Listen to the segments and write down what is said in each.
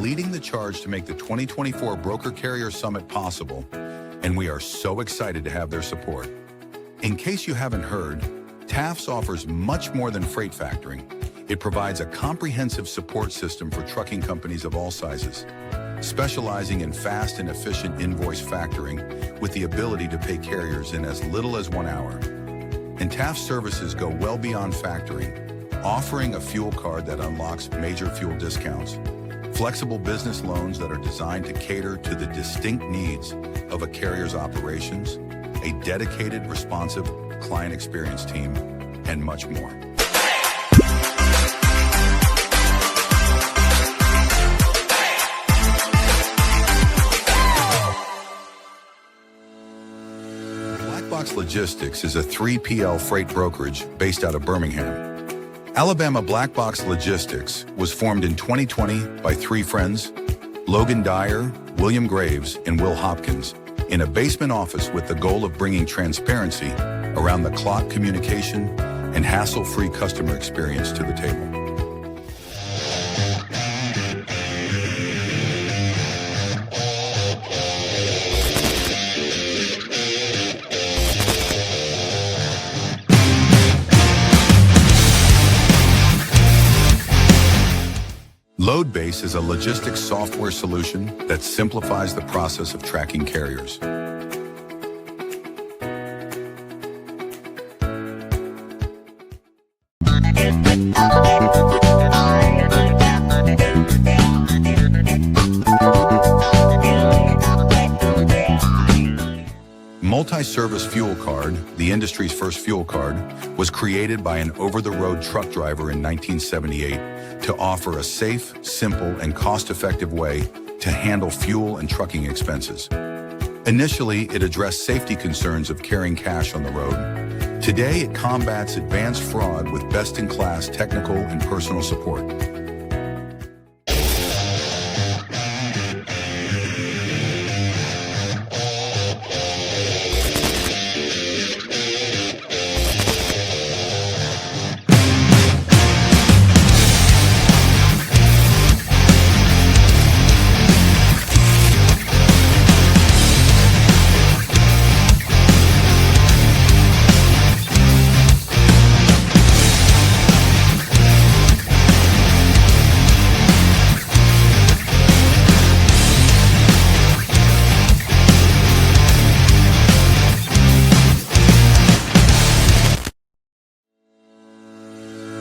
leading the charge to make the 2024 Broker Carrier Summit possible, and we are so excited to have their support. In case you haven't heard, TAFS offers much more than freight factoring. It provides a comprehensive support system for trucking companies of all sizes, specializing in fast and efficient invoice factoring with the ability to pay carriers in as little as 1 hour. And TAFS services go well beyond factoring, offering a fuel card that unlocks major fuel discounts, flexible business loans that are designed to cater to the distinct needs of a carrier's operations, a dedicated, responsive client experience team, and much more. Black Box Logistics is a 3PL freight brokerage based out of Birmingham, Alabama. Black Box Logistics was formed in 2020 by 3 friends, Logan Dyer, William Graves, and Will Hopkins, in a basement office with the goal of bringing transparency around the clock communication and hassle-free customer experience to the table. LoadBase is a logistics software solution that simplifies the process of tracking carriers. Multi-service fuel card, the industry's first fuel card, was created by an over-the-road truck driver in 1978 to offer a safe, simple, and cost-effective way to handle fuel and trucking expenses. Initially, it addressed safety concerns of carrying cash on the road. Today, it combats advanced fraud with best-in-class technical and personal support.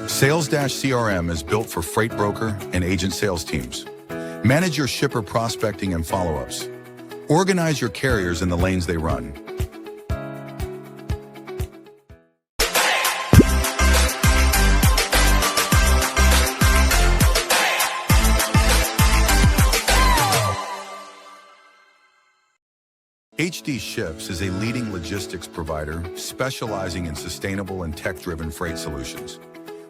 Sales-CRM is built for freight broker and agent sales teams. Manage your shipper prospecting and follow-ups. Organize your carriers in the lanes they run. HD Ships is a leading logistics provider specializing in sustainable and tech-driven freight solutions.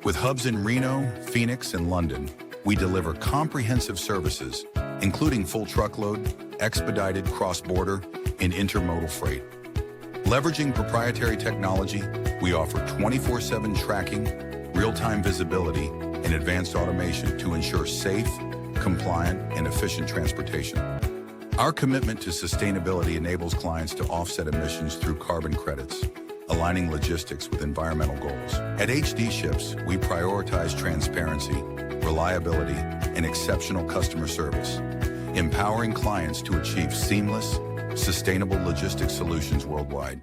With hubs in Reno, Phoenix, and London, we deliver comprehensive services, including full truckload, expedited cross-border, and intermodal freight. Leveraging proprietary technology, we offer 24/7 tracking, real-time visibility, and advanced automation to ensure safe, compliant, and efficient transportation. Our commitment to sustainability enables clients to offset emissions through carbon credits, aligning logistics with environmental goals. At HD Ships, we prioritize transparency, reliability, and exceptional customer service, empowering clients to achieve seamless, sustainable logistics solutions worldwide.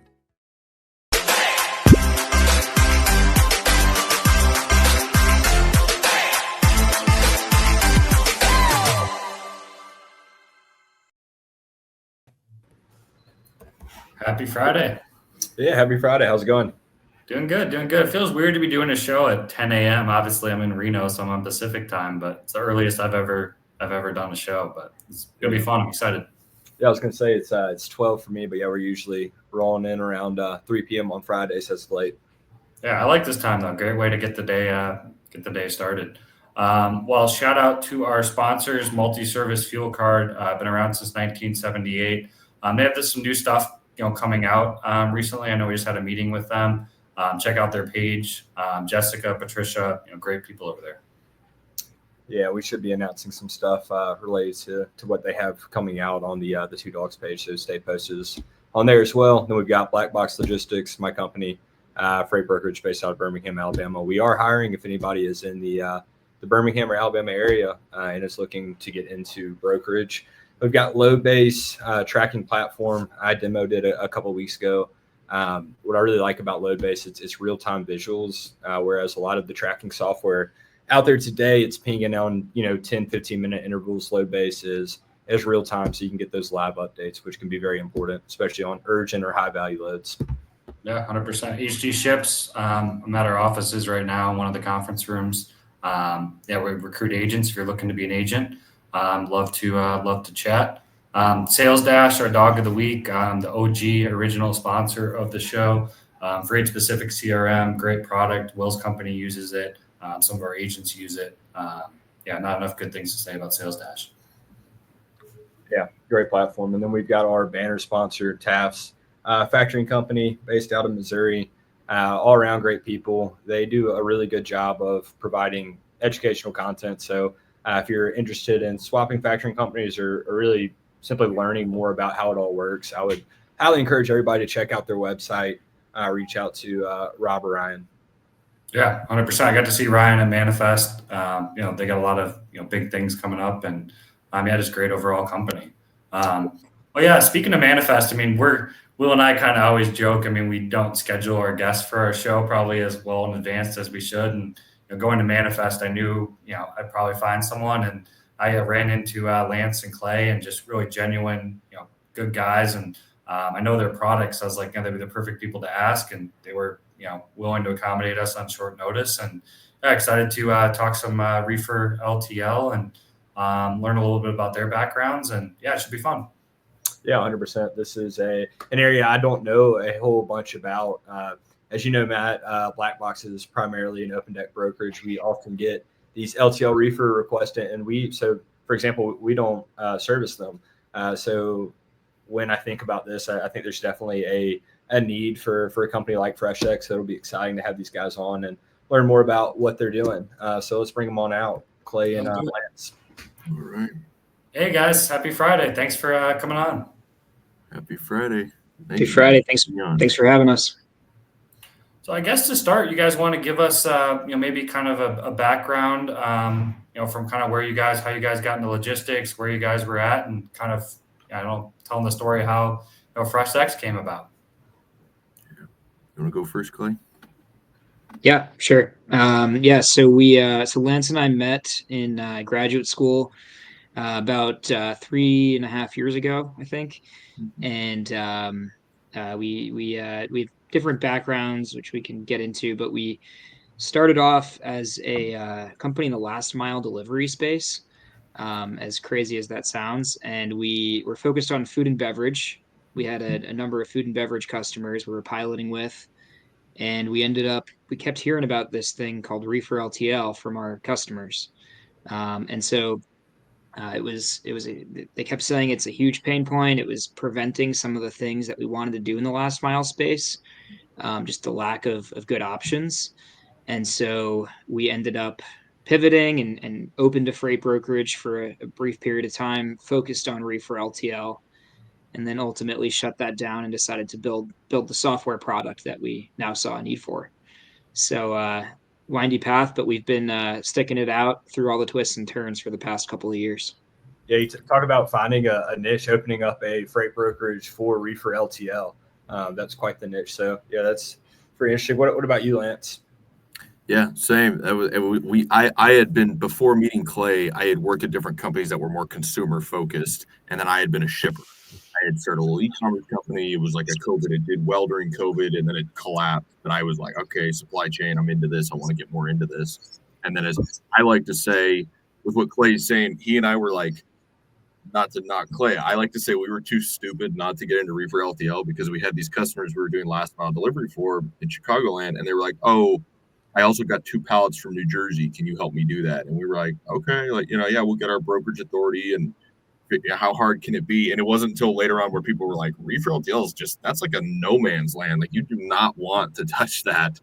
Happy Friday. Yeah, happy Friday. How's it going? Doing good, doing good. It feels weird to be doing a show at 10 a.m. Obviously, I'm in Reno, so I'm on Pacific time, but it's the earliest I've ever done a show. But it's gonna be fun. I'm excited. Yeah, I was gonna say it's 12 for me, but yeah, we're usually rolling in around 3 p.m. on Fridays as of late. Yeah, I like this time though. Great way to get the day started. Well, shout out to our sponsors, Multi-Service Fuel Card. Been around since 1978. They have some new stuff coming out recently. I know we just had a meeting with them. Check out their page. Jessica, Patricia, great people over there. Yeah, we should be announcing some stuff related to what they have coming out on the Two Dawgs page. So stay posted on there as well. Then we've got Black Box Logistics, my company, freight brokerage based out of Birmingham, Alabama. We are hiring if anybody is in the Birmingham or Alabama area and is looking to get into brokerage. We've got Loadbase tracking platform. I demoed it a couple of weeks ago. What I really like about Loadbase, it's real-time visuals, whereas a lot of the tracking software out there today, it's pinging on 10, 15-minute intervals. Loadbase is real time, so you can get those live updates, which can be very important, especially on urgent or high-value loads. Yeah, 100%. HG ships. I'm at our offices right now in one of the conference rooms. We recruit agents if you're looking to be an agent. Love to chat. Sales Dash, our dog of the week, the OG original sponsor of the show. Freight specific CRM, great product. Will's company uses it. Some of our agents use it. Not enough good things to say about Sales Dash. Yeah, great platform. And then we've got our banner sponsor, Taft's Factoring Company based out of Missouri. All around great people. They do a really good job of providing educational content. So if you're interested in swapping factoring companies or really simply learning more about how it all works, I would highly encourage everybody to check out their website, reach out to Rob or Ryan. Yeah, 100%. I got to see Ryan at Manifest. They got a lot of big things coming up, and just great overall company. Speaking of Manifest, Will and I kind of always joke. We don't schedule our guests for our show probably as well in advance as we should. And going to Manifest, I knew I'd probably find someone, and I ran into Lance and Clay, and just really genuine, good guys. And I know their products. I was like, they'd be the perfect people to ask, and they were willing to accommodate us on short notice, and excited to talk some Reefer LTL and learn a little bit about their backgrounds, and it should be fun. Yeah, 100%. This is an area I don't know a whole bunch about. As you know, Matt, Black Box is primarily an open deck brokerage. We often get these LTL reefer requests, and for example, we don't service them. So when I think about this, I think there's definitely a need for a company like FreshX. So it'll be exciting to have these guys on and learn more about what they're doing. So let's bring them on out, Clay and Lance. All right. Hey guys, happy Friday. Thanks for coming on. Happy Friday. Happy Friday. Thanks for having us. So I guess to start, you guys want to give us maybe kind of a background from kind of how you guys got into logistics, where you guys were at, and kind of telling the story how FreshX came about. You want to go first, Clay? Yeah, sure. So Lance and I met in graduate school about 3.5 years ago, I think. And we have different backgrounds, which we can get into, but we started off as a company in the last mile delivery space, as crazy as that sounds. And we were focused on food and beverage. We had a number of food and beverage customers we were piloting with. And we kept hearing about this thing called Reefer LTL from our customers. They kept saying it's a huge pain point. It was preventing some of the things that we wanted to do in the last mile space, just the lack of good options. And so we ended up pivoting and opened a freight brokerage for a brief period of time, focused on Reefer LTL, and then ultimately shut that down and decided to build the software product that we now saw a need for. So windy path, but we've been sticking it out through all the twists and turns for the past couple of years. Yeah, you talk about finding a niche, opening up a freight brokerage for Reefer LTL. That's quite the niche. So yeah, that's pretty interesting. What about you, Lance? Yeah, same. I had been, before meeting Clay, I had worked at different companies that were more consumer focused, and then I had been a shipper. I had started a little e-commerce company. It was like a COVID. It did well during COVID, and then it collapsed. And I was like, okay, supply chain, I'm into this. I want to get more into this. And then, as I like to say, with what Clay's saying, he and I were like, not to knock Clay, I like to say we were too stupid not to get into Reefer LTL, because we had these customers we were doing last mile delivery for in Chicagoland, and they were like, oh, I also got 2 pallets from New Jersey. Can you help me do that? And we were like, okay, we'll get our brokerage authority and how hard can it be? And it wasn't until later on where people were like, Reefer LTL is just, that's like a no man's land. Like you do not want to touch that.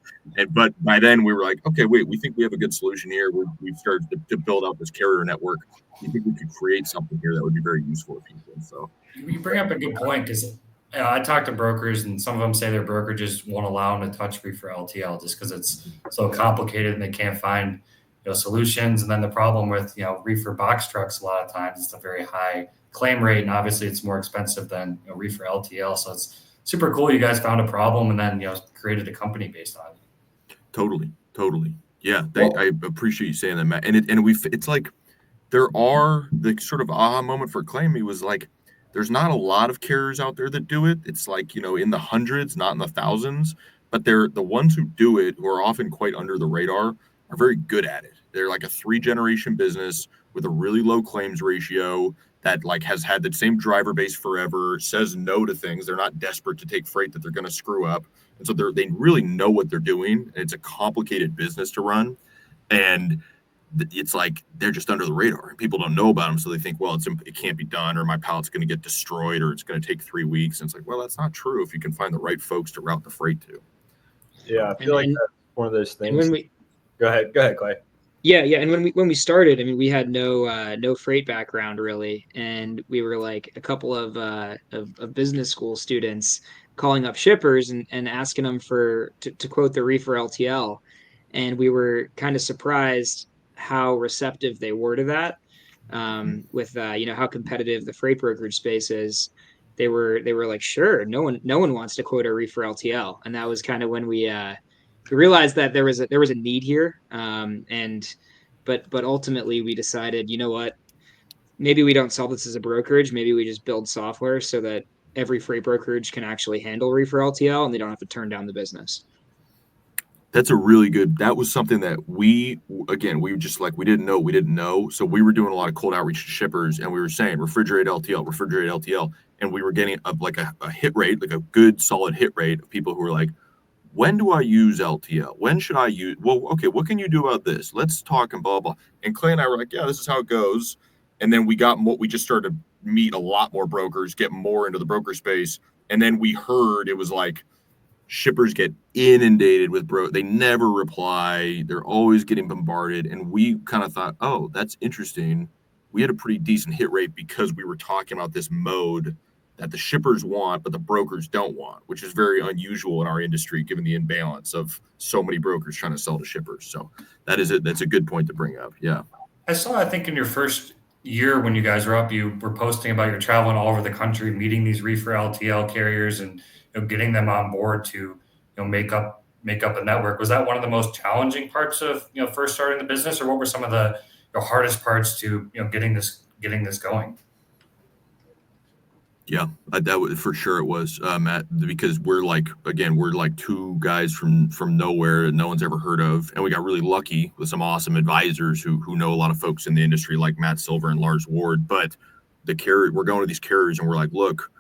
But by then we were like, okay, wait, we think we have a good solution here. We've started to build out this carrier network. We think we could create something here that would be very useful to people. So you bring up a good point, because I talk to brokers, and some of them say their brokerages won't allow them to touch Reefer LTL just because it's so complicated and they can't find solutions. And then the problem with reefer box trucks, a lot of times it's a very high claim rate, and obviously it's more expensive than Reefer LTL. So it's super cool you guys found a problem and then created a company based on it. Totally. Yeah, I appreciate you saying that, Matt. And it's like there are the sort of aha moment for Claim Me was like, there's not a lot of carriers out there that do it. It's like, in the hundreds, not in the thousands, but they're the ones who do it, who are often quite under the radar, are very good at it. They're like a 3-generation business with a really low claims ratio that like has had the same driver base forever, says no to things. They're not desperate to take freight that they're going to screw up. And so they really know what they're doing. And it's a complicated business to run. And it's like they're just under the radar and people don't know about them, so they think, well, it can't be done, or my pallet's going to get destroyed, or it's going to take 3 weeks. And it's like, well, that's not true if you can find the right folks to route the freight to. Yeah, I feel like that's one of those things. Go ahead, Clay. Yeah, and when we started, I mean, we had no freight background really, and we were like a couple of business school students calling up shippers and asking them to quote the Reefer LTL, and we were kind of surprised how receptive they were to that. With how competitive the freight brokerage space is, they were like, sure, no one wants to quote a Reefer LTL, and that was kind of when we realized that there was a need here. But ultimately we decided, you know what, maybe we don't sell this as a brokerage, maybe we just build software so that every freight brokerage can actually handle Reefer LTL and they don't have to turn down the business. That's a really good, that was something that we just like, we didn't know. So we were doing a lot of cold outreach to shippers, and we were saying refrigerated LTL. And we were getting a hit rate, like a good solid hit rate of people who were like, when do I use LTL? When should I use? Well, okay, what can you do about this? Let's talk and blah, blah. And Clay and I were like, yeah, this is how it goes. And then we just started to meet a lot more brokers, get more into the broker space. And then we heard it was like shippers get inundated with they never reply. They're always getting bombarded. And we kind of thought, oh, that's interesting. We had a pretty decent hit rate because we were talking about this mode that the shippers want, but the brokers don't want, which is very unusual in our industry, given the imbalance of so many brokers trying to sell to shippers. So that's a good point to bring up. Yeah. I saw, I think in your first year when you guys were up, you were posting about your traveling all over the country, meeting these Reefer LTL carriers and getting them on board to make up a network. Was that one of the most challenging parts of first starting the business, or what were some of the hardest parts to getting this going? Yeah, that was for sure. It was, Matt, because we're like 2 guys from nowhere that no one's ever heard of, and we got really lucky with some awesome advisors who know a lot of folks in the industry, like Matt Silver and Lars Ward. But we're going to these carriers and we're like, look,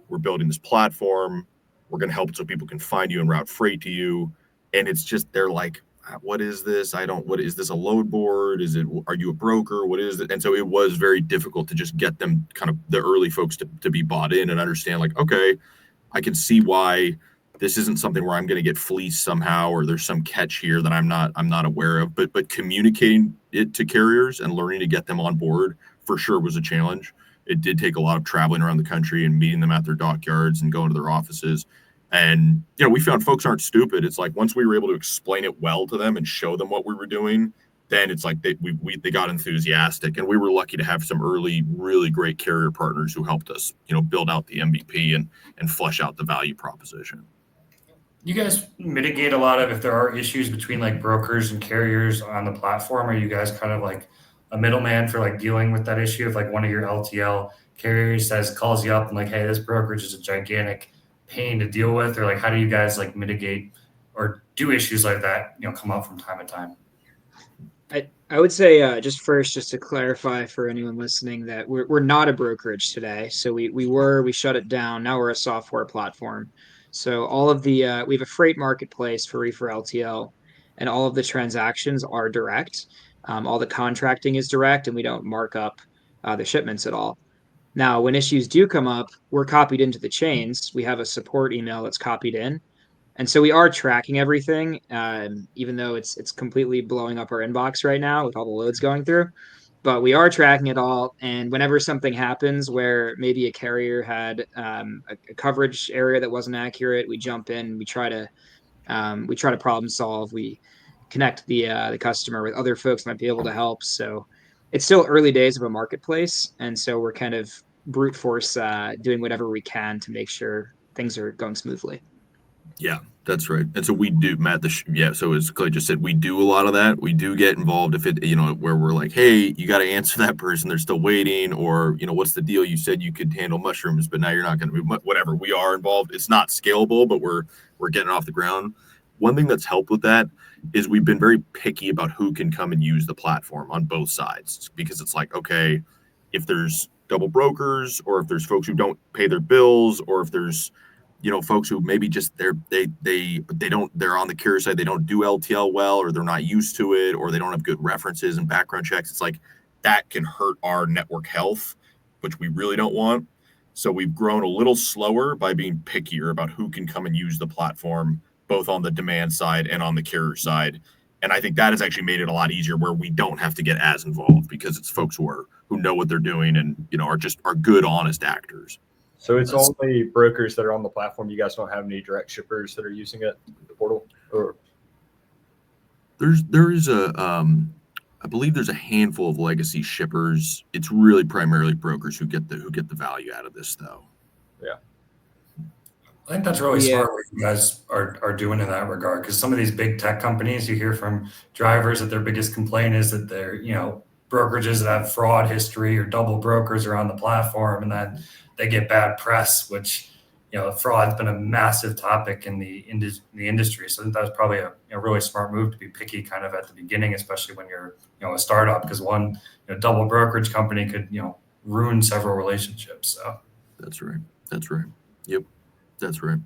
we're building this platform. We're going to help so people can find you and route freight to you. And it's just, they're like, what is this? What is this, a load board? Are you a broker? What is it? And so it was very difficult to just get them, kind of the early folks, to be bought in and understand, like, okay, I can see why this isn't something where I'm going to get fleeced somehow, or there's some catch here that I'm not aware of. But communicating it to carriers and learning to get them on board for sure was a challenge. It did take a lot of traveling around the country and meeting them at their dockyards and going to their offices. And, we found folks aren't stupid. It's like, once we were able to explain it well to them and show them what we were doing, then it's like they got enthusiastic. And we were lucky to have some early, really great carrier partners who helped us, build out the MVP and flesh out the value proposition. You guys mitigate a lot of, if there are issues between like brokers and carriers on the platform, are you guys kind of like a middleman for like dealing with that issue? If like one of your LTL carriers calls you up and like, hey, this brokerage is a gigantic pain to deal with, or like, how do you guys like mitigate or do issues like that come up from time to time? I would say just to clarify for anyone listening, that we're not a brokerage today. So we shut it down. Now we're a software platform. So all of we have a freight marketplace for Reefer LTL, and all of the transactions are direct. All the contracting is direct, and we don't mark up the shipments at all. Now, when issues do come up, we're copied into the chains. We have a support email that's copied in. And so we are tracking everything, even though it's completely blowing up our inbox right now with all the loads going through. But we are tracking it all. And whenever something happens where maybe a carrier had a coverage area that wasn't accurate, we jump in. We try to problem solve. We connect the customer with other folks that might be able to help. So it's still early days of a marketplace, and so we're kind of brute force doing whatever we can to make sure things are going smoothly. Yeah, that's right. And so we do, Matt. So as Clay just said, we do a lot of that. We do get involved if it, where we're like, hey, you got to answer that person. They're still waiting, or what's the deal? You said you could handle mushrooms, but now you're not going to be. Whatever. We are involved. It's not scalable, but we're getting it off the ground. One thing that's helped with that is we've been very picky about who can come and use the platform on both sides, because it's like, okay, if there's double brokers, or if there's folks who don't pay their bills, or if there's folks who maybe just they're on the carrier side, they don't do LTL well, or they're not used to it, or they don't have good references and background checks. It's like that can hurt our network health, which we really don't want. So we've grown a little slower by being pickier about who can come and use the platform, both on the demand side and on the carrier side. And I think that has actually made it a lot easier, where we don't have to get as involved, because it's folks who know what they're doing and are good, honest actors. So it's only brokers that are on the platform. You guys don't have any direct shippers that are using it, the portal? Or there is I believe there's a handful of legacy shippers. It's really primarily brokers who get the value out of this, though. Yeah. I think that's really smart what you guys are doing in that regard, because some of these big tech companies, you hear from drivers that their biggest complaint is that they're, brokerages that have fraud history or double brokers are on the platform, and then they get bad press, which, fraud's been a massive topic in the industry. So I think that was probably a really smart move to be picky kind of at the beginning, especially when you're, a startup, because one double brokerage company could, ruin several relationships. So that's right. Yep. That's right.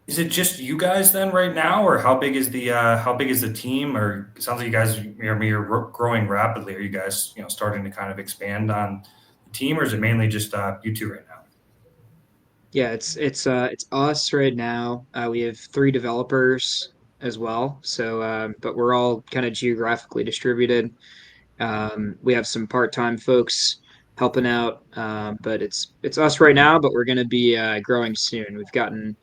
Is it just you guys then right now, or how big is the team? Or it sounds like you guys you're growing rapidly. Are you guys starting to kind of expand on the team, or is it mainly just you two right now? Yeah, it's us right now. We have 3 developers as well. So, but we're all kind of geographically distributed. We have some part-time folks helping out, but it's us right now. But we're going to be growing soon. We've gotten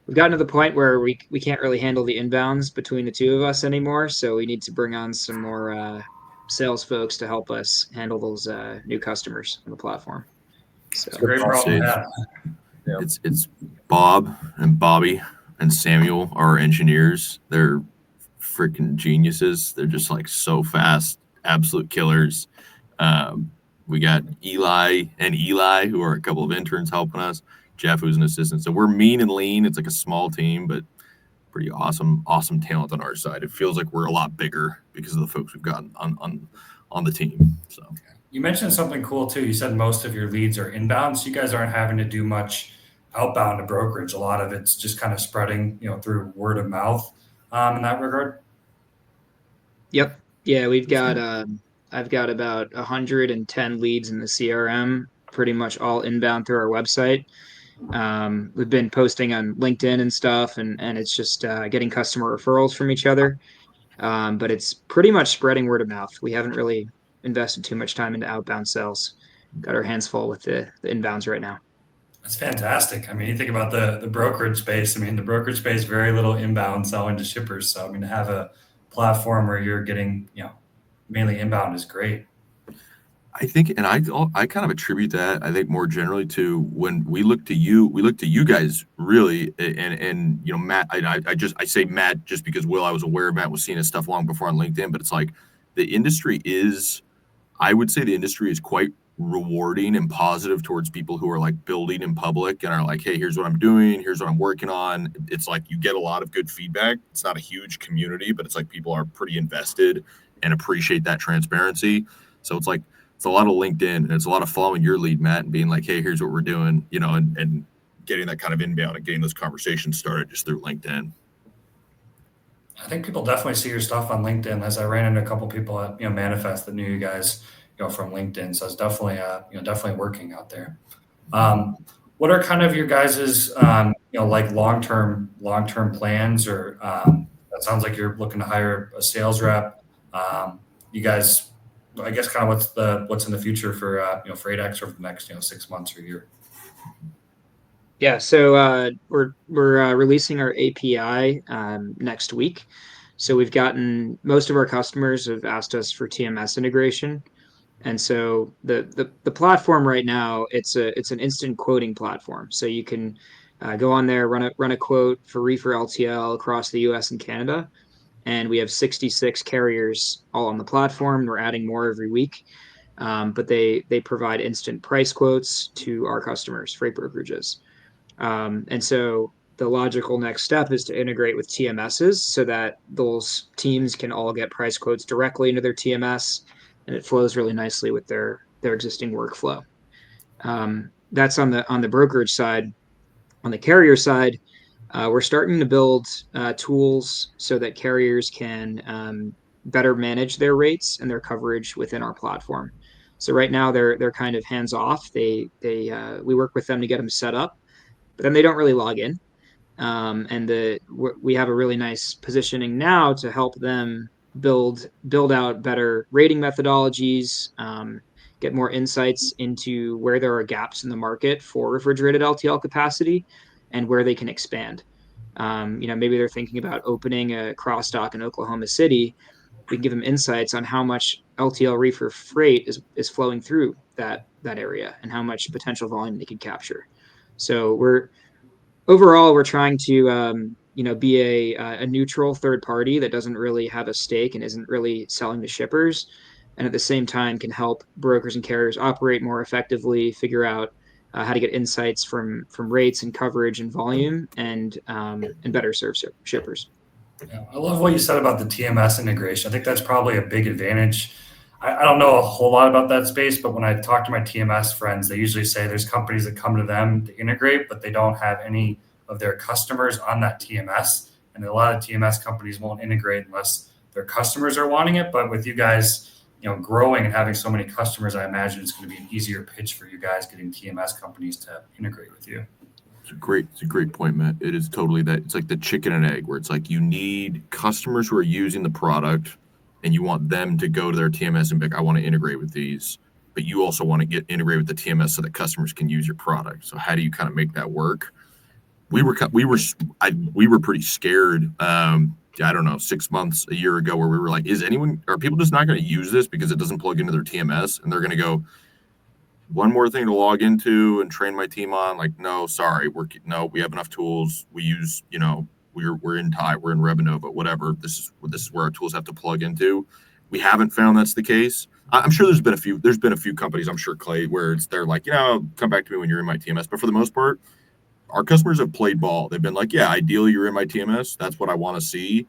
to the point where we can't really handle the inbounds between the two of us anymore. So we need to bring on some more sales folks to help us handle those new customers on the platform. So It's a great problem to have. Yeah. It's Bob and Bobby and Samuel, our engineers. They're freaking geniuses. They're just like so fast, absolute killers. We got Eli, who are a couple of interns helping us. Jeff, who's an assistant. So we're mean and lean. It's like a small team, but pretty awesome talent on our side. It feels like we're a lot bigger because of the folks we've got on the team. So you mentioned something cool too. You said most of your leads are inbound, so you guys aren't having to do much outbound to brokerage. A lot of it's just kind of spreading, through word of mouth in that regard. Yep. Yeah, I've got about 110 leads in the CRM, pretty much all inbound through our website. We've been posting on LinkedIn and stuff, and it's just getting customer referrals from each other. But it's pretty much spreading word of mouth. We haven't really invested too much time into outbound sales. Got our hands full with the inbounds right now. That's fantastic. I mean, you think about the brokerage space. I mean, the brokerage space, very little inbound selling to shippers. So, I mean, to have a platform where you're getting, mainly inbound is great. I think, and I kind of attribute that, I think, more generally to when we look to you guys really, and Matt, I say Matt just because I was aware Matt was seeing his stuff long before on LinkedIn, but it's like I would say the industry is quite rewarding and positive towards people who are like building in public and are like, hey, here's what I'm doing, here's what I'm working on. It's like you get a lot of good feedback. It's not a huge community, but it's like people are pretty invested and appreciate that transparency. So it's like, it's a lot of LinkedIn, and it's a lot of following your lead, Matt, and being like, hey, here's what we're doing, and getting that kind of inbound and getting those conversations started just through LinkedIn. I think people definitely see your stuff on LinkedIn. As I ran into a couple people at Manifest that knew you guys, from LinkedIn. So it's definitely definitely working out there. What are kind of your guys's like long-term plans, or that sounds like you're looking to hire a sales rep. You guys, I guess, kind of what's in the future for FreshX over the next 6 months or year? Yeah, so we're releasing our API next week. So we've gotten most of our customers have asked us for TMS integration, and so the platform right now it's an instant quoting platform. So you can go on there, run a quote for Reefer LTL across the U.S. and Canada, and we have 66 carriers all on the platform. We're adding more every week, but they provide instant price quotes to our customers, freight brokerages. And so the logical next step is to integrate with TMSs so that those teams can all get price quotes directly into their TMS, and it flows really nicely with their existing workflow. That's on the brokerage side. On the carrier side, we're starting to build tools so that carriers can better manage their rates and their coverage within our platform. So right now they're kind of hands off. We work with them to get them set up, but then they don't really log in. We have a really nice positioning now to help them build out better rating methodologies, get more insights into where there are gaps in the market for refrigerated LTL capacity and where they can expand. Maybe they're thinking about opening a cross dock in Oklahoma City. We can give them insights on how much LTL reefer freight is flowing through that area and how much potential volume they could capture. So we're trying to be a neutral third party that doesn't really have a stake and isn't really selling to shippers, and at the same time can help brokers and carriers operate more effectively, figure out how to get insights from rates and coverage and volume, and better serve shippers. Yeah, I love what you said about the TMS integration. I think that's probably a big advantage. I don't know a whole lot about that space, but when I talk to my TMS friends, they usually say there's companies that come to them to integrate, but they don't have any of their customers on that TMS. And a lot of TMS companies won't integrate unless their customers are wanting it. But with you guys, growing and having so many customers, I imagine it's going to be an easier pitch for you guys getting TMS companies to integrate with you. It's a great point, Matt. It is totally that. It's like the chicken and egg, where it's like you need customers who are using the product, and you want them to go to their TMS and be like, I want to integrate with these, but you also want to get integrated with the TMS so that customers can use your product. So how do you kind of make that work? We were pretty scared. I don't know, 6 months, a year ago, where we were like, are people just not going to use this because it doesn't plug into their TMS, and they're going to go, one more thing to log into and train my team on? Like, no, sorry, we have enough tools. We use, we're in Revenova, whatever. This is where our tools have to plug into. We haven't found that's the case. I'm sure there's been a few companies, I'm sure, Clay, where they're like, come back to me when you're in my TMS. But for the most part, our customers have played ball. They've been like, yeah, ideally you're in my TMS. That's what I want to see.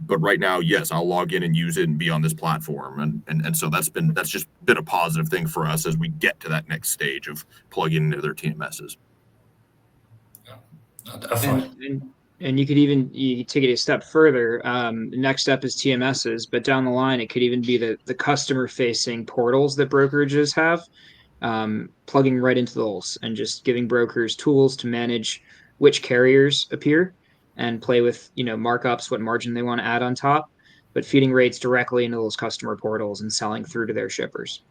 But right now, yes, I'll log in and use it and be on this platform. And so that's just been a positive thing for us as we get to that next stage of plugging into their TMSs. Yeah, definitely. And you could take it a step further. Next step is TMSs, but down the line, it could even be the customer facing portals that brokerages have, plugging right into those and just giving brokers tools to manage which carriers appear and play with markups, what margin they want to add on top, but feeding rates directly into those customer portals and selling through to their shippers.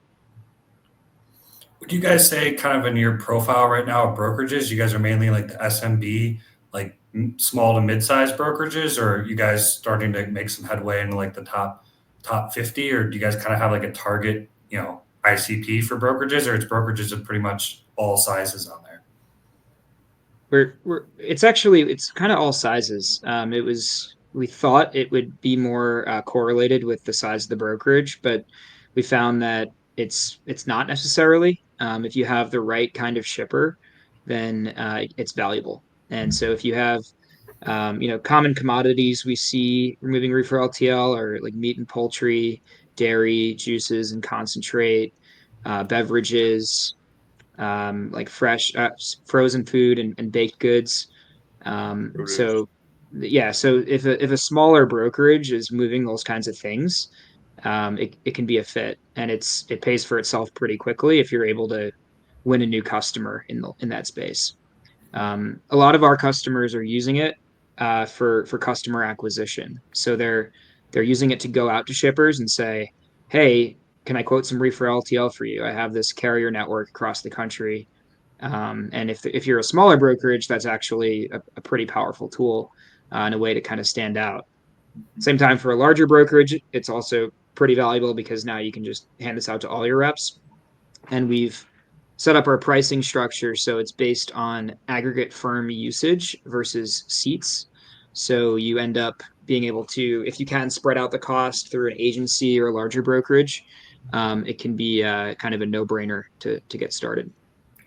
Would you guys say, kind of in your profile right now of brokerages, you guys are mainly like the SMB, like small to mid-sized brokerages, or are you guys starting to make some headway into like the top 50, or do you guys kind of have like a target ICP for brokerages, or it's brokerages of pretty much all sizes on there? It's kind of all sizes. We thought it would be more correlated with the size of the brokerage, but we found that it's not necessarily. If you have the right kind of shipper, then it's valuable. And so if you have common commodities we see removing Reefer LTL are like meat and poultry, dairy, juices and concentrate, beverages, like fresh frozen food and baked goods. So if a smaller brokerage is moving those kinds of things, it can be a fit, and it pays for itself pretty quickly if you're able to win a new customer in that space. A lot of our customers are using it for customer acquisition. So they're using it to go out to shippers and say, "Hey, can I quote some Reefer LTL for you? I have this carrier network across the country." And if you're a smaller brokerage, that's actually a pretty powerful tool and a way to kind of stand out. Same time for a larger brokerage, it's also pretty valuable because now you can just hand this out to all your reps. And we've set up our pricing structure so it's based on aggregate firm usage versus seats. So you end up being able to, if you can spread out the cost through an agency or a larger brokerage, it can be kind of a no-brainer to get started.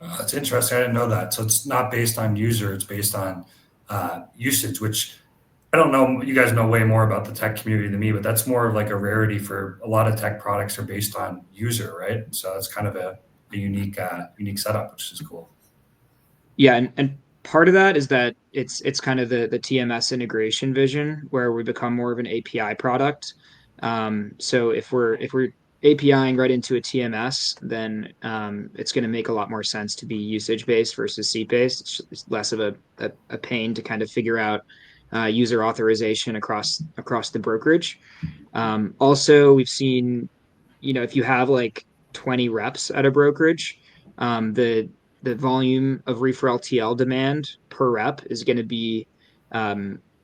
That's interesting. I didn't know that. So it's not based on user; it's based on usage. Which I don't know. You guys know way more about the tech community than me, but that's more of like a rarity for a lot of tech products are based on user, right? So that's kind of a unique setup, which is cool. Yeah, and part of that is that it's kind of the TMS integration vision where we become more of an API product. So if we're APIing right into a TMS, then it's going to make a lot more sense to be usage based versus seat based. It's less of a pain to kind of figure out user authorization across the brokerage. Also, we've seen, if you have like 20 reps at a brokerage, the volume of Reefer LTL demand per rep is going to be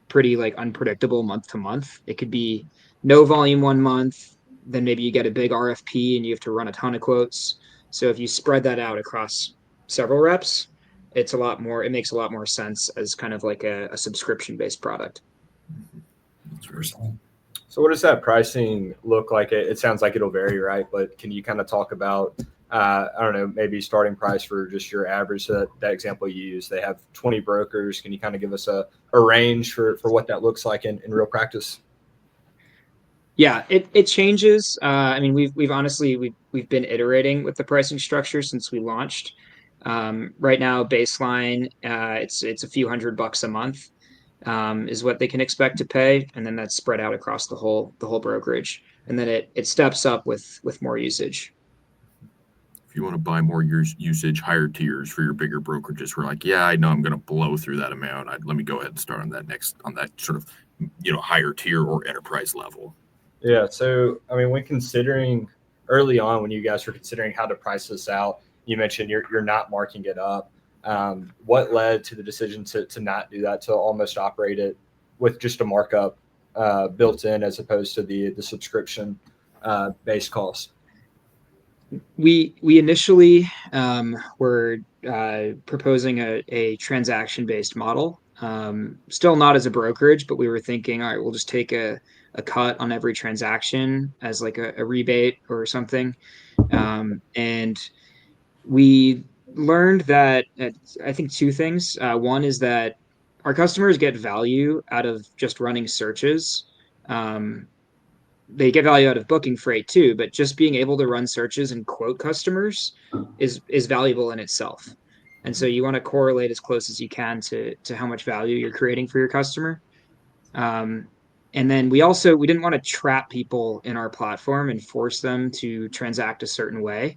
pretty like unpredictable month to month. It could be no volume one month, then maybe you get a big RFP and you have to run a ton of quotes. So if you spread that out across several reps, it makes a lot more sense as kind of like a subscription based product. Interesting. So what does that pricing look like? It sounds like it'll vary, right? But can you kind of talk about, I don't know, maybe starting price for just your average? So that example you use, they have 20 brokers. Can you kind of give us a range for what that looks like in real practice? Yeah, it changes. I mean, we've honestly we've been iterating with the pricing structure since we launched. Right now, baseline, it's a few $100 a month is what they can expect to pay, and then that's spread out across the whole brokerage, and then it steps up with more usage. If you want to buy more usage, higher tiers for your bigger brokerages, we're like, yeah, I know I'm going to blow through that amount. Let me go ahead and start on that sort of, higher tier or enterprise level. Yeah. So, I mean, when considering early on, when you guys were considering how to price this out, you mentioned you're not marking it up. What led to the decision to not do that, to almost operate it with just a markup built in as opposed to the subscription based cost? We initially were proposing a transaction based model. Still not as a brokerage, but we were thinking, all right, we'll just take a cut on every transaction as like a rebate or something. And we learned that I think two things. One is that our customers get value out of just running searches. Um, they get value out of booking freight too, but just being able to run searches and quote customers is valuable in itself. And so you want to correlate as close as you can to how much value you're creating for your customer. Um, and then we didn't want to trap people in our platform and force them to transact a certain way.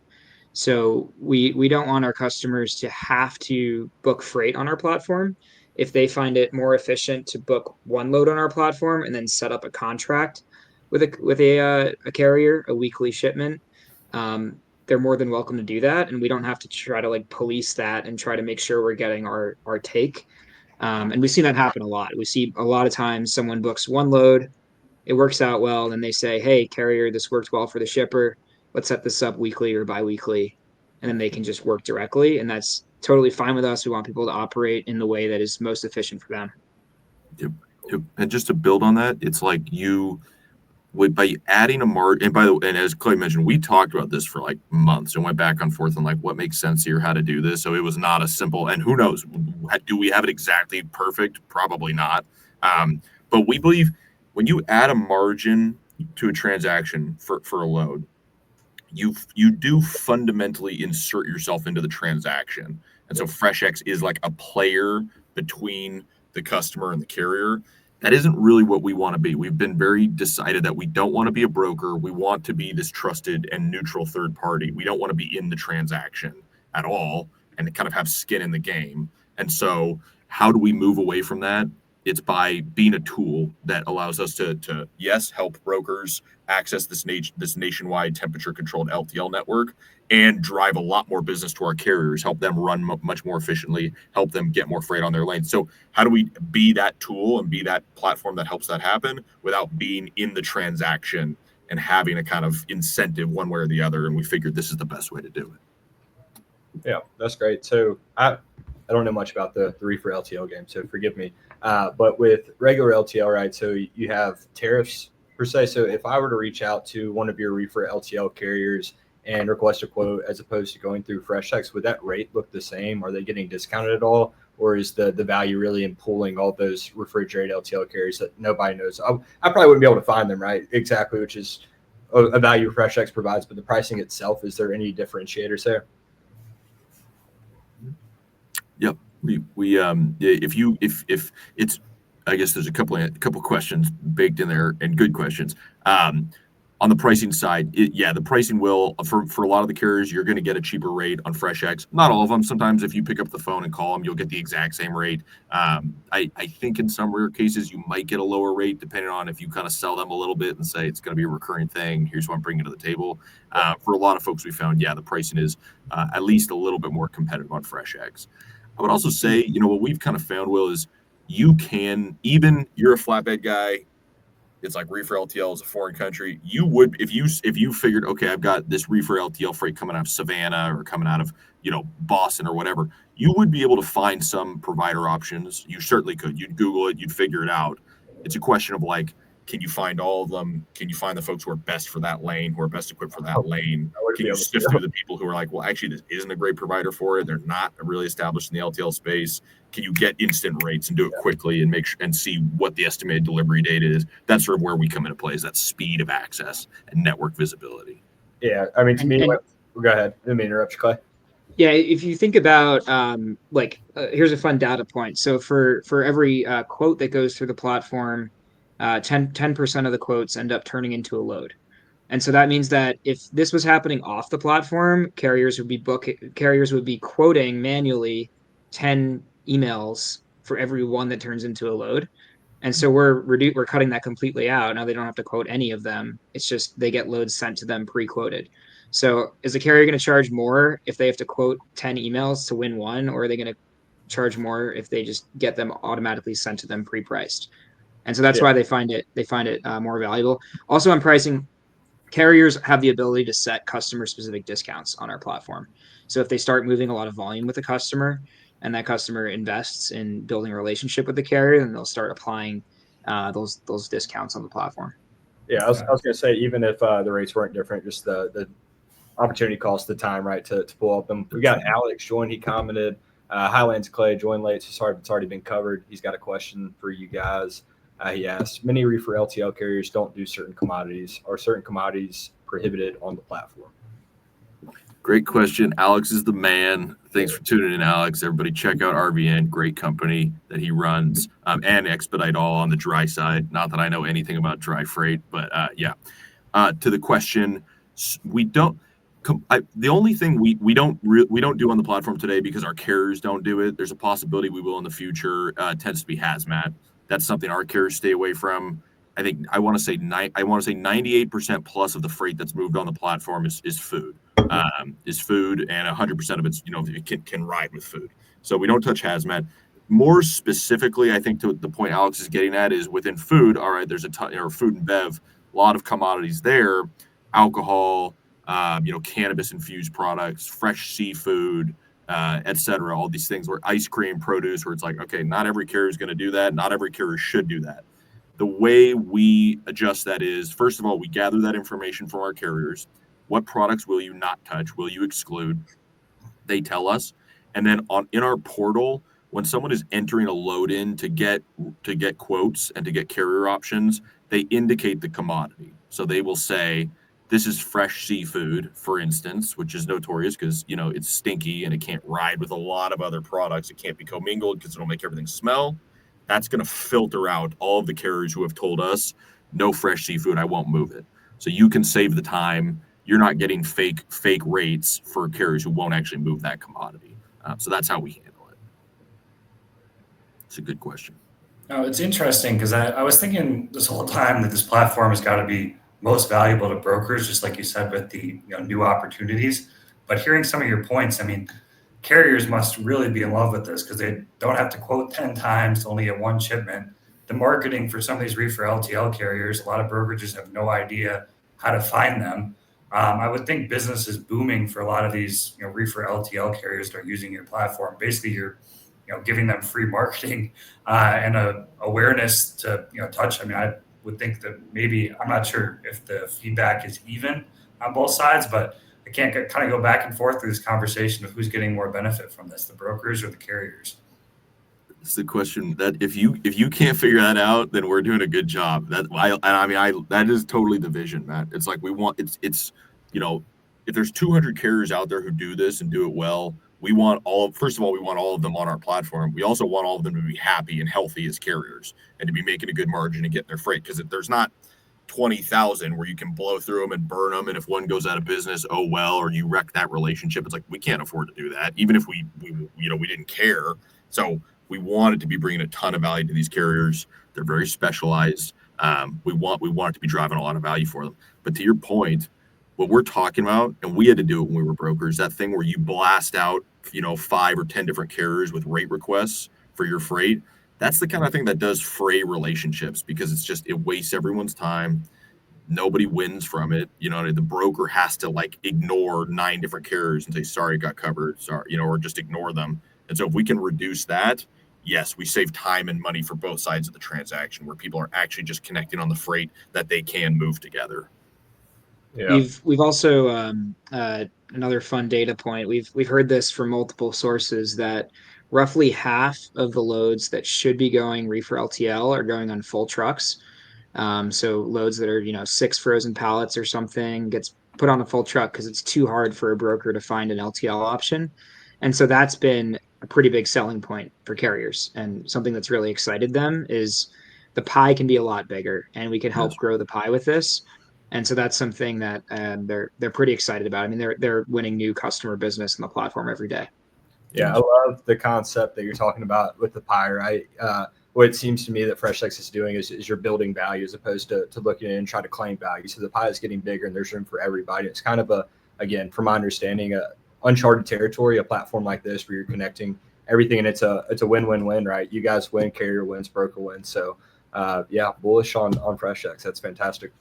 So we don't want our customers to have to book freight on our platform. If they find it more efficient to book one load on our platform and then set up a contract with a carrier, a weekly shipment, they're more than welcome to do that, and we don't have to try to like police that and try to make sure we're getting our take. And we've seen that happen a lot. We see a lot of times someone books one load, it works out well, and they say, "Hey, carrier, this worked well for the shipper. Let's set this up weekly or biweekly," and then they can just work directly, and that's totally fine with us. We want people to operate in the way that is most efficient for them. Yep. And just to build on that, it's like by adding a margin, and by the way, and as Clay mentioned, we talked about this for like months and went back and forth on like what makes sense here, how to do this. So it was not a simple, and who knows, do we have it exactly perfect? Probably not. But we believe when you add a margin to a transaction for a load, you do fundamentally insert yourself into the transaction. And so FreshX is like a player between the customer and the carrier. that isn't really what we want to be. We've been very decided that we don't want to be a broker. We want to be this trusted and neutral third party. We don't want to be in the transaction at all and kind of have skin in the game. And so how do we move away from that? It's by being a tool that allows us to yes, help brokers access this nationwide temperature-controlled LTL network and drive a lot more business to our carriers, help them run much more efficiently, help them get more freight on their lanes. So how do we be that tool and be that platform that helps that happen without being in the transaction and having a kind of incentive one way or the other? And we figured this is the best way to do it. Yeah, that's great. So I don't know much about the Reefer LTL game, so forgive me. But with regular LTL, right, so you have tariffs per se. So if I were to reach out to one of your Reefer LTL carriers and request a quote as opposed to going through FreshX, would that rate look the same? Are they getting discounted at all? Or is the value really in pulling all those refrigerated LTL carriers that nobody knows? I probably wouldn't be able to find them, right? Exactly, which is a value FreshX provides, but the pricing itself, is there any differentiators there? Yep. If it's, I guess there's a couple questions baked in there and good questions. On the pricing side, the pricing will for a lot of the carriers, you're going to get a cheaper rate on FreshX. Not all of them. Sometimes if you pick up the phone and call them, you'll get the exact same rate. I think in some rare cases you might get a lower rate depending on if you kind of sell them a little bit and say it's going to be a recurring thing. Here's what I'm bringing to the table. For a lot of folks, we found the pricing is at least a little bit more competitive on FreshX. I would also say, what we've kind of found, Will, is you can, even you're a flatbed guy, it's like Reefer LTL is a foreign country. You would, if you figured, okay, I've got this Reefer LTL freight coming out of Savannah or coming out of, Boston or whatever, you would be able to find some provider options. You certainly could. You'd Google it, you'd figure it out. It's a question of like, can you find all of them? Can you find the folks who are best for that lane, who are best equipped for that lane? Can you sift through the people who are like, well, actually, this isn't a great provider for it. They're not really established in the LTL space. Can you get instant rates and do it quickly and and see what the estimated delivery date is? That's sort of where we come into play, is that speed of access and network visibility. Yeah, I mean, to me, go ahead. Let me interrupt you, Clay. Yeah, if you think about here's a fun data point. So for every quote that goes through the platform, 10% of the quotes end up turning into a load. And so that means that if this was happening off the platform, carriers would be quoting manually 10 emails for every one that turns into a load. And so we're cutting that completely out. Now they don't have to quote any of them. It's just they get loads sent to them pre-quoted. So is the carrier going to charge more if they have to quote 10 emails to win one, or are they going to charge more if they just get them automatically sent to them pre-priced? And so that's why they find it more valuable. Also on pricing, carriers have the ability to set customer specific discounts on our platform. So if they start moving a lot of volume with the customer and that customer invests in building a relationship with the carrier, then they'll start applying those discounts on the platform. Yeah, I was going to say, even if the rates weren't different, just the opportunity cost, the time, right, to pull up them. We got Alex join. He commented, Highlands Clay joined late, so sorry if it's already been covered. He's got a question for you guys. He asked, many Reefer LTL carriers don't do certain commodities. Are certain commodities prohibited on the platform? Great question. Alex is the man. Thanks for tuning in, Alex. Everybody check out RVN, great company that he runs, and Expedite All on the dry side. Not that I know anything about dry freight, but to the question, we don't. The only thing we don't do on the platform today, because our carriers don't do it. There's a possibility we will in the future. Tends to be hazmat. That's something our carriers stay away from. I want to say 98% plus of the freight that's moved on the platform is food. Is food, and 100% of it's it can ride with food. So we don't touch hazmat. More specifically, I think to the point Alex is getting at is within food. All right, there's a ton, food and bev, a lot of commodities there, alcohol, cannabis infused products, fresh seafood, etc. All these things, where ice cream, produce, where it's like, okay, not every carrier is going to do that. Not every carrier should do that. The way we adjust that is, first of all, we gather that information from our carriers. What products will you not touch? Will you exclude? They tell us. And then in our portal, when someone is entering a load in to get quotes and to get carrier options, they indicate the commodity. So they will say, this is fresh seafood, for instance, which is notorious because, it's stinky and it can't ride with a lot of other products. It can't be commingled because it'll make everything smell. That's going to filter out all of the carriers who have told us no fresh seafood, I won't move it. So you can save the time. You're not getting fake rates for carriers who won't actually move that commodity. So that's how we handle it. It's a good question. No, it's interesting because I was thinking this whole time that this platform has got to be most valuable to brokers, just like you said, with the new opportunities. But hearing some of your points, I mean, carriers must really be in love with this because they don't have to quote 10 times to only get one shipment. The marketing for some of these reefer LTL carriers, a lot of brokerages have no idea how to find them. I would think business is booming for a lot of these reefer LTL carriers that are using your platform. Basically, you're giving them free marketing and a awareness to touch. I mean, I would think that maybe, I'm not sure if the feedback is even on both sides, but I can't kind of go back and forth through this conversation of who's getting more benefit from this, the brokers or the carriers. It's the question that if you can't figure that out, then we're doing a good job. That is totally the vision, Matt. It's like we want it's if there's 200 carriers out there who do this and do it well, first of all, we want all of them on our platform. We also want all of them to be happy and healthy as carriers and to be making a good margin and getting their freight. Because if there's not 20,000 where you can blow through them and burn them, and if one goes out of business, oh well, or you wreck that relationship, it's like we can't afford to do that, even if we didn't care. So we want it to be bringing a ton of value to these carriers. They're very specialized. We want it to be driving a lot of value for them. But to your point, what we're talking about, and we had to do it when we were brokers, that thing where you blast out 5 or 10 different carriers with rate requests for your freight. That's the kind of thing that does fray relationships, because it wastes everyone's time. Nobody wins from it. The broker has to ignore 9 different carriers and say, sorry, it got covered. Sorry, or just ignore them. And so if we can reduce that, yes, we save time and money for both sides of the transaction, where people are actually just connecting on the freight that they can move together. Yeah. We've also another fun data point. We've heard this from multiple sources that roughly half of the loads that should be going reefer LTL are going on full trucks. So loads that are 6 frozen pallets or something gets put on a full truck because it's too hard for a broker to find an LTL option. And so that's been a pretty big selling point for carriers, and something that's really excited them is the pie can be a lot bigger, and we can help grow the pie with this. And so that's something that they're pretty excited about. I mean, they're winning new customer business on the platform every day. Yeah, I love the concept that you're talking about with the pie, right? What it seems to me that FreshX is doing is you're building value as opposed to looking in and trying to claim value. So the pie is getting bigger and there's room for everybody. It's kind of again, from my understanding, uncharted territory, a platform like this where you're connecting everything, and it's a win-win-win, right? You guys win, carrier wins, broker wins. So bullish on FreshX. That's fantastic.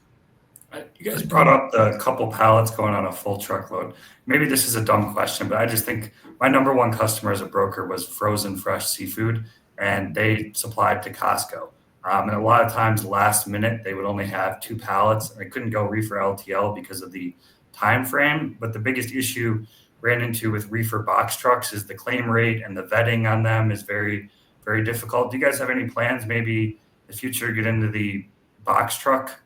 You guys brought up the couple pallets going on a full truckload. Maybe this is a dumb question, but I just think my number one customer as a broker was frozen fresh seafood, and they supplied to Costco. And a lot of times last minute, they would only have 2 pallets, and they couldn't go reefer LTL because of the time frame. But the biggest issue ran into with reefer box trucks is the claim rate, and the vetting on them is very, very difficult. Do you guys have any plans, maybe in the future, get into the box truck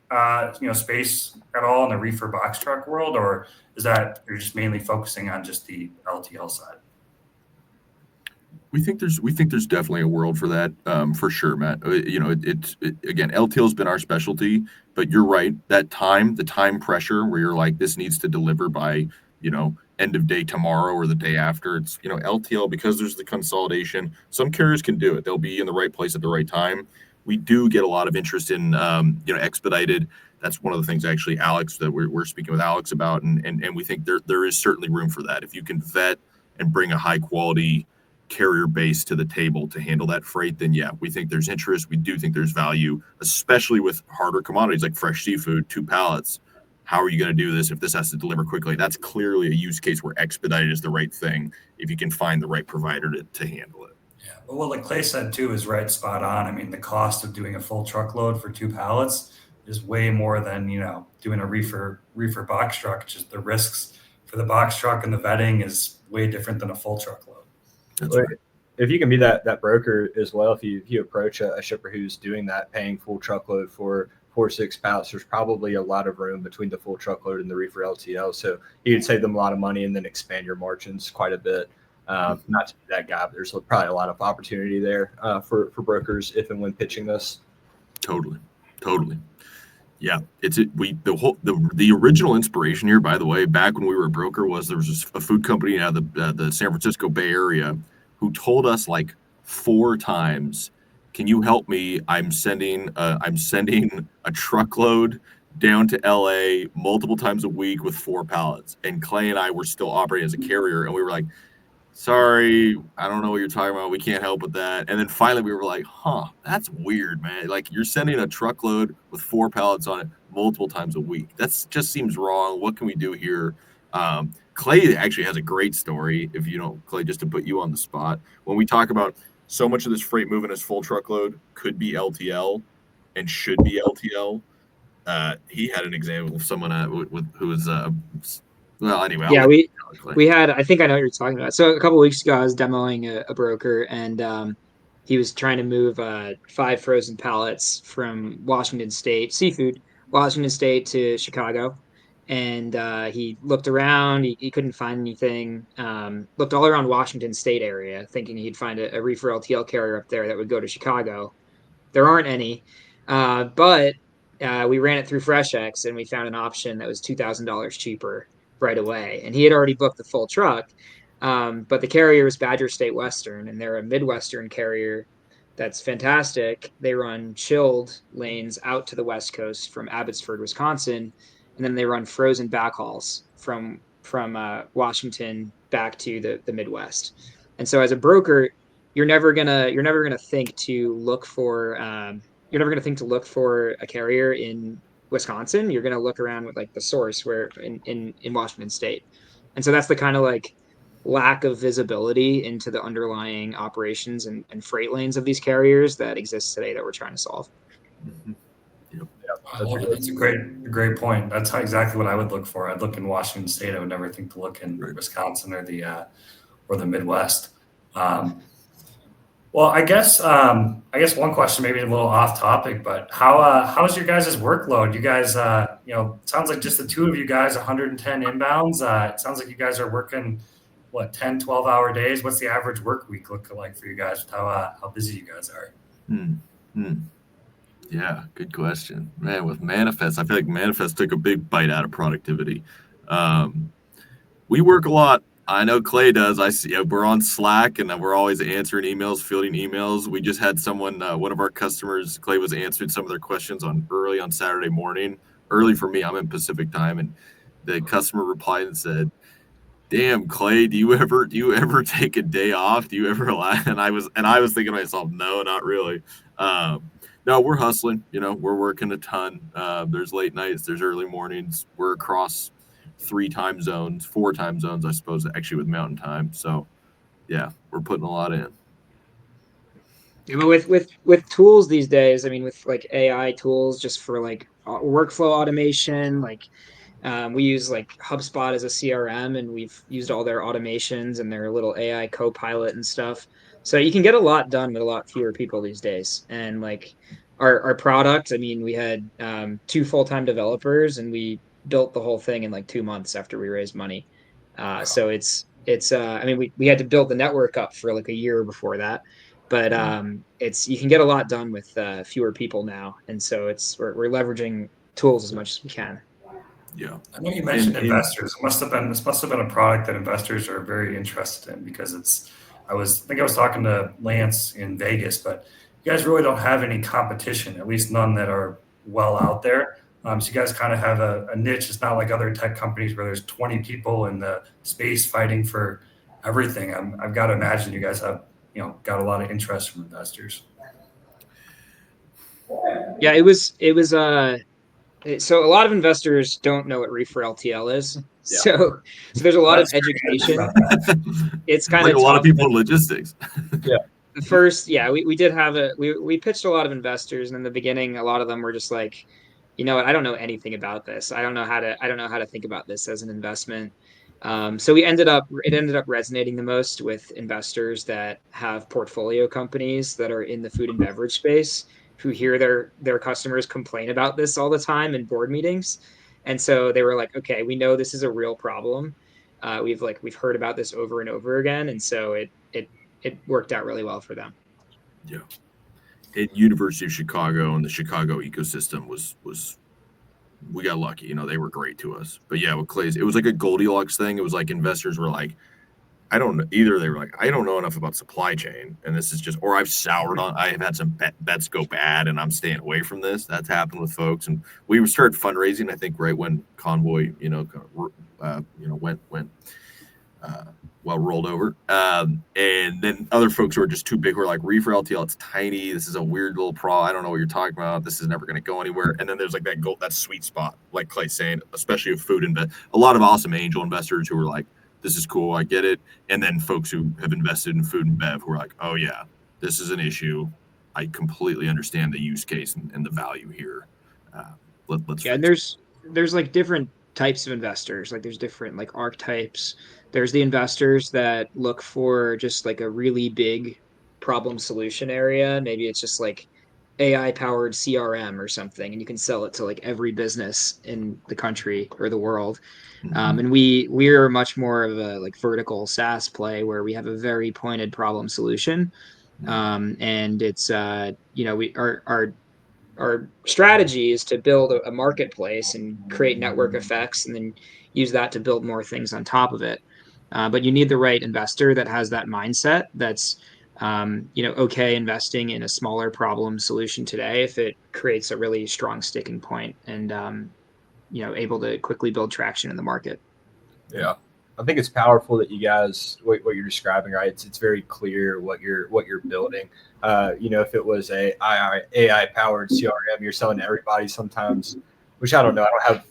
space at all in the reefer box truck world, or is that you're just mainly focusing on just the LTL side? We think there's definitely a world for that, for sure, Matt. Again, LTL has been our specialty, but you're right. The time pressure where you're like, this needs to deliver by end of day tomorrow or the day after. It's LTL, because there's the consolidation. Some carriers can do it. They'll be in the right place at the right time. We do get a lot of interest in expedited. That's one of the things actually, Alex, that we're speaking with Alex about, and we think there is certainly room for that. If you can vet and bring a high quality carrier base to the table to handle that freight, then yeah, we think there's interest. We do think there's value, especially with harder commodities like fresh seafood, 2 pallets. How are you going to do this if this has to deliver quickly? That's clearly a use case where expedited is the right thing if you can find the right provider to handle it. Yeah, but what Clay said too is right, spot on. I mean, the cost of doing a full truckload for 2 pallets is way more than doing a reefer box truck. Just the risks for the box truck and the vetting is way different than a full truckload. That's right. If you can be that broker as well, if you approach a shipper who's doing that, paying full truckload for 4 or 6 pallets, there's probably a lot of room between the full truckload and the reefer LTL. So you can save them a lot of money and then expand your margins quite a bit. Not to be that guy, but there's probably a lot of opportunity there for brokers if and when pitching this. Totally. Yeah, the original inspiration here, by the way, back when we were a broker, was there was just a food company out of the San Francisco Bay Area who told us like 4 times, "Can you help me? I'm sending a truckload down to LA multiple times a week with 4 pallets." And Clay and I were still operating as a carrier, and we were like, "Sorry, I don't know what you're talking about. We can't help with that." And then finally we were like, "Huh, that's weird, man. Like, you're sending a truckload with 4 pallets on it multiple times a week. That's just seems wrong. What can we do here?" Clay actually has a great story, if you don't, Clay, just to put you on the spot. When we talk about so much of this freight moving as full truckload could be LTL and should be LTL, he had an example of someone who was well, anyway. Yeah, we had, I think I know what you're talking about. So a couple of weeks ago, I was demoing a broker, and he was trying to move 5 frozen pallets from Washington State, seafood, Washington State to Chicago. And he looked around, he couldn't find anything. Looked all around Washington State area, thinking he'd find a Reefer LTL carrier up there that would go to Chicago. There aren't any, but we ran it through FreshX, and we found an option that was $2,000 cheaper right away. And he had already booked the full truck, but the carrier was Badger State Western, and they're a Midwestern carrier that's fantastic. They run chilled lanes out to the West Coast from Abbotsford, Wisconsin, and then they run frozen backhauls from Washington back to the Midwest. And so as a broker, you're never gonna think to look for a carrier in Wisconsin. You're gonna look around with like the source where in Washington State. And so that's the kind of like lack of visibility into the underlying operations and freight lanes of these carriers that exists today that we're trying to solve. Mm-hmm. That's a great point. That's exactly what I would look for. I'd look in Washington State. I would never think to look in Wisconsin or the Midwest. Well, I guess one question, maybe a little off topic, but how's your guys' workload? You guys, it sounds like just the two of you guys, 110 inbounds. It sounds like you guys are working, 10, 12-hour days? What's the average work week look like for you guys with how busy you guys are? Yeah, good question. Man, with Manifest, I feel like Manifest took a big bite out of productivity. We work a lot. I know Clay does. I see we're on Slack and we're always answering emails, fielding emails. We just had someone, one of our customers, Clay was answering some of their questions early on Saturday morning. Early for me, I'm in Pacific time, and the customer replied and said, "Damn, Clay, do you ever take a day off? Do you ever allow?" And I was thinking to myself, no, not really. No, we're hustling. We're working a ton. There's late nights, there's early mornings. We're across 4 time zones, I suppose, actually, with Mountain Time. So, yeah, we're putting a lot in. Yeah, but with tools these days, I mean, with like AI tools, just for like workflow automation, like we use like HubSpot as a CRM, and we've used all their automations and their little AI co-pilot and stuff. So you can get a lot done with a lot fewer people these days. And like our product, I mean, we had 2 full-time developers, and we built the whole thing in like 2 months after we raised money. So it's I mean, we had to build the network up for like a year before that, but you can get a lot done with fewer people now. And so we're leveraging tools as much as we can. Yeah, I know you mentioned investors. This must have been a product that investors are very interested in, because I think I was talking to Lance in Vegas, but you guys really don't have any competition, at least none that are well out there. So you guys kind of have a niche. It's not like other tech companies where there's 20 people in the space fighting for everything. I've got to imagine you guys have got a lot of interest from investors. Yeah, it was so a lot of investors don't know what Reefer LTL is. Yeah. So there's a lot of education. It's kind like of a lot of people in logistics. Yeah. First, yeah, we did have we pitched a lot of investors, and in the beginning, a lot of them were just like, you know what, I don't know anything about this. I don't know how to think about this as an investment. So it ended up resonating the most with investors that have portfolio companies that are in the food and beverage space, who hear their customers complain about this all the time in board meetings. And so they were like, okay, we know this is a real problem. we've heard about this over and over again, and so it worked out really well for them. Yeah. At University of Chicago and the Chicago ecosystem was we got lucky. They were great to us. But yeah, with Clay's, it was like a Goldilocks thing. It was like investors were like, I don't know. Either they were like, I don't know enough about supply chain, and this is just, or I've had some bets go bad, and I'm staying away from this. That's happened with folks, and we started fundraising. I think right when Convoy, went rolled over, and then other folks who are just too big, who are like, Reefer LTL, it's tiny. This is a weird little I don't know what you're talking about. This is never going to go anywhere. And then there's like that sweet spot, like Clay's saying, especially with food a lot of awesome angel investors who are like, this is cool, I get it. And then folks who have invested in food and bev who are like, oh yeah, this is an issue. I completely understand the use case and the value here. And there's like different types of investors. Like there's different like archetypes. There's the investors that look for just like a really big problem solution area. Maybe it's just like AI powered CRM or something, and you can sell it to like every business in the country or the world. And we are much more of a like vertical SaaS play where we have a very pointed problem solution. And it's our strategy is to build a marketplace and create network effects, and then use that to build more things on top of it. But you need the right investor that has that mindset. That's okay investing in a smaller problem solution today if it creates a really strong sticking point and able to quickly build traction in the market. Yeah. I think it's powerful that you guys, what you're describing, right? It's very clear what you're building. If it was a AI powered CRM, you're selling to everybody sometimes, which I don't know.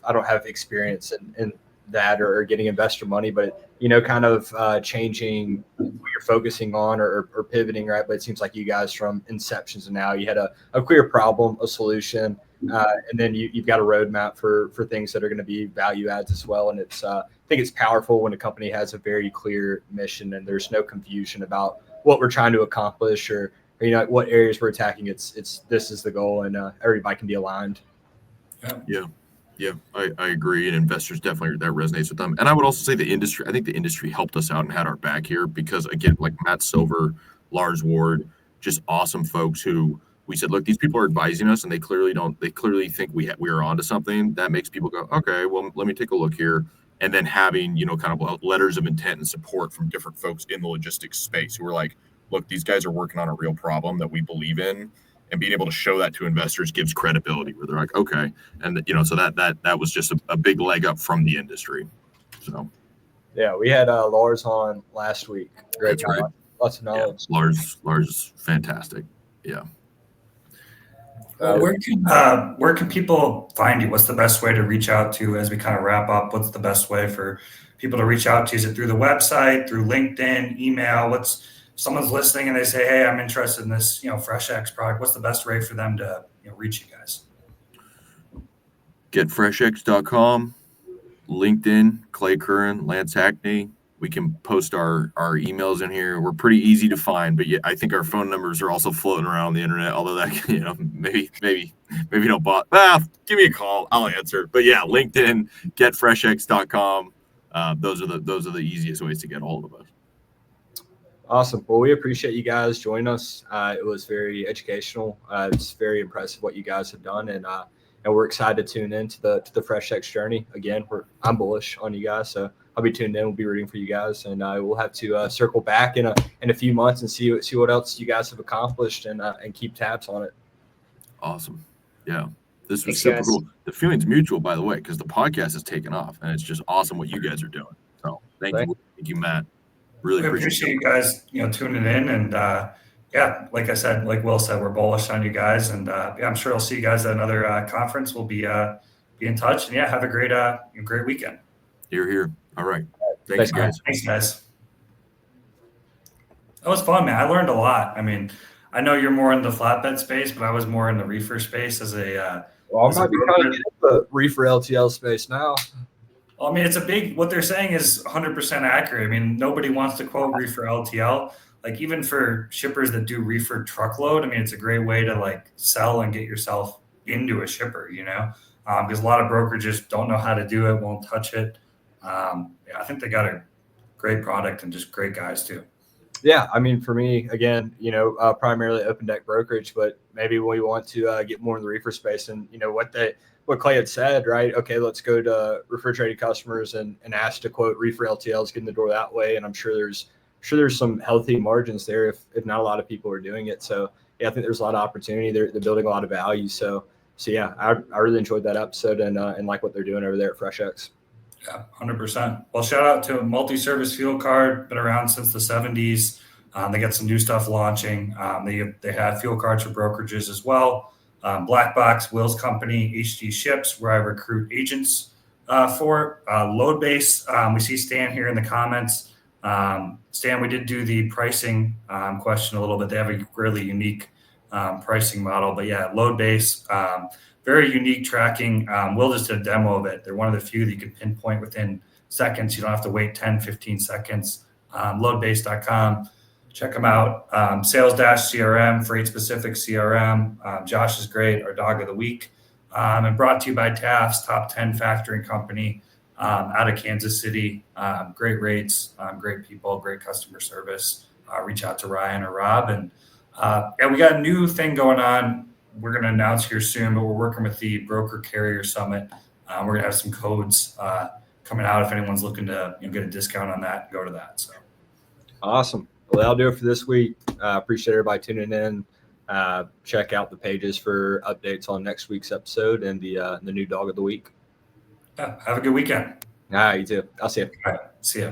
I don't have experience in that or getting investor money, but kind of changing what you're focusing on or pivoting, right? But it seems like you guys from inception to now, you had a clear problem, a solution, and then you've got a roadmap for things that are going to be value adds as well. And I think it's powerful when a company has a very clear mission and there's no confusion about what we're trying to accomplish or what areas we're attacking. It's this is the goal, and everybody can be aligned. Yeah, I agree. And investors definitely, that resonates with them. And I would also say I think the industry helped us out and had our back here because, again, like Matt Silver, Lars Ward, just awesome folks who we said, look, these people are advising us and they clearly think we are onto something. That makes people go, okay, well, let me take a look here. And then having, kind of letters of intent and support from different folks in the logistics space who are like, look, these guys are working on a real problem that we believe in. And being able to show that to investors gives credibility where they're like, okay. And, so that was just a big leg up from the industry. So. Yeah, we had Lars on last week. Great guy. Right. Lots of knowledge. Yeah, Lars, fantastic. Yeah. Where can people find you? What's the best way to reach out to as we kind of wrap up? What's the best way for people to reach out to? Is it through the website, through LinkedIn, email? Someone's listening and they say, hey, I'm interested in this, FreshX product. What's the best way for them to reach you guys? Get freshx.com, LinkedIn, Clay Curran, Lance Hackney. We can post our emails in here. We're pretty easy to find, but I think our phone numbers are also floating around the internet. Although that, maybe don't bot. Give me a call. I'll answer. But yeah, LinkedIn, getfreshx.com. Those are the easiest ways to get a hold of us. Awesome. Well, we appreciate you guys joining us. It was very educational. It's very impressive what you guys have done, and we're excited to tune into the FreshX journey. Again, I'm bullish on you guys, so I'll be tuned in. We'll be rooting for you guys, and we'll have to circle back in a few months and see what else you guys have accomplished and keep tabs on it. Awesome. Yeah, this was super cool. The feeling's mutual, by the way, because the podcast has taken off, and it's just awesome what you guys are doing. So thank you, Matt. Really appreciate you guys, tuning in, and like I said, like Will said, we're bullish on you guys, and I'm sure I'll see you guys at another conference. We'll be in touch, and have a great weekend. Here. All right. Thanks, guys. Thanks, guys. That was fun, man. I learned a lot. I mean, I know you're more in the flatbed space, but I was more in the reefer space as a. Well, I might be coming into the Reefer LTL space now. Well, I mean, what they're saying is 100% accurate. I mean, nobody wants to quote Reefer LTL. Like, even for shippers that do reefer truckload, I mean, it's a great way to like sell and get yourself into a shipper, because a lot of brokerages don't know how to do it, won't touch it. I think they got a great product and just great guys too. Yeah, I mean, for me, again, primarily open deck brokerage, but maybe we want to get more in the reefer space. And what Clay had said, right? Okay, let's go to refrigerated customers and ask to quote Reefer LTLs, get in the door that way. And I'm sure there's some healthy margins there if not a lot of people are doing it. So yeah, I think there's a lot of opportunity. They're building a lot of value. So yeah, I really enjoyed that episode and like what they're doing over there at FreshX. Yeah, 100%. Well, shout out to Multi-Service Fuel Card, been around since the 70s. They got some new stuff launching. They have fuel cards for brokerages as well. Black Box, Will's Company, HD Ships, where I recruit agents for. Load Base, we see Stan here in the comments. Stan, we did do the pricing question a little bit. They have a really unique pricing model. But yeah, Load Base, very unique tracking. Will just did a demo of it. They're one of the few that you can pinpoint within seconds. You don't have to wait 10, 15 seconds. Loadbase.com. Check them out. Sales Dash CRM, freight specific CRM. Josh is great, our dog of the week. And brought to you by Taft's, top 10 factoring company out of Kansas City. Great rates, great people, great customer service. Reach out to Ryan or Rob. And we got a new thing going on. We're going to announce here soon, but we're working with the Broker Carrier Summit. We're going to have some codes coming out. If anyone's looking to get a discount on that, go to that. So awesome. Well, that'll do it for this week. Appreciate everybody tuning in. Check out the pages for updates on next week's episode and the new dog of the week. Yeah, have a good weekend. All right, you too. I'll see you. All right, see ya.